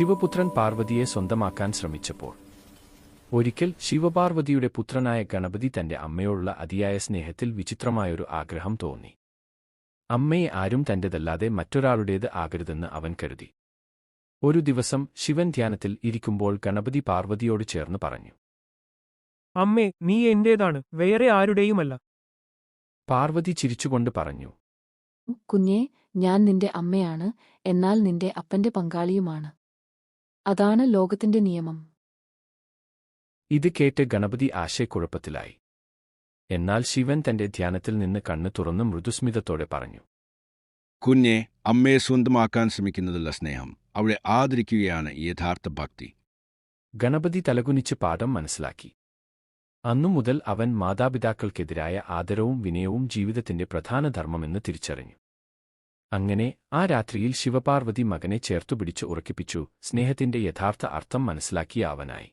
ശിവപുത്രൻ പാർവതിയെ സ്വന്തമാക്കാൻ ശ്രമിച്ചപ്പോൾ ഒരിക്കൽ ശിവപാർവതിയുടെ പുത്രനായ ഗണപതി തന്റെ അമ്മയോടുള്ള അതിയായ സ്നേഹത്തിൽ വിചിത്രമായൊരു ആഗ്രഹം തോന്നി. അമ്മയെ ആരും തന്റേതല്ലാതെ മറ്റൊരാളുടേത് ആകരുതെന്ന് അവൻ കരുതി. ഒരു ദിവസം ശിവൻ ധ്യാനത്തിൽ ഇരിക്കുമ്പോൾ ഗണപതി പാർവതിയോട് ചേർന്ന് പറഞ്ഞു, അമ്മേ, നീ എന്റേതാണ്, വേറെ ആരുടെയുമല്ല. പാർവതി ചിരിച്ചുകൊണ്ട് പറഞ്ഞു, കുഞ്ഞേ, ഞാൻ നിന്റെ അമ്മയാണ്, എന്നാൽ നിന്റെ അപ്പന്റെ പങ്കാളിയുമാണ്. അതാണ് ലോകത്തിന്റെ നിയമം. ഇത് കേട്ട് ഗണപതി ആശയക്കുഴപ്പത്തിലായി. എന്നാൽ ശിവൻ തന്റെ ധ്യാനത്തിൽ നിന്ന് കണ്ണ് തുറന്ന് മൃദുസ്മിതത്തോടെ പറഞ്ഞു, കുഞ്ഞെ, അമ്മയെ സ്വന്തമാക്കാൻ ശ്രമിക്കുന്നതല്ല സ്നേഹം, അവളെ ആദരിക്കുകയാണ് യഥാർത്ഥ ഭക്തി. ഗണപതി തലകുനിച്ച് പാഠം മനസ്സിലാക്കി. അന്നുമുതൽ അവൻ മാതാപിതാക്കൾക്കെതിരായ ആദരവും വിനയവും ജീവിതത്തിന്റെ പ്രധാന ധർമ്മമെന്ന് തിരിച്ചറിഞ്ഞു. അങ്ങനെ ആ രാത്രിയിൽ ശിവപാർവതി മകനെ ചേർത്തുപിടിച്ച് ഉറക്കിപ്പിച്ചു. സ്നേഹത്തിന്റെ യഥാർത്ഥ അർത്ഥം മനസ്സിലാക്കിയ അവനായി.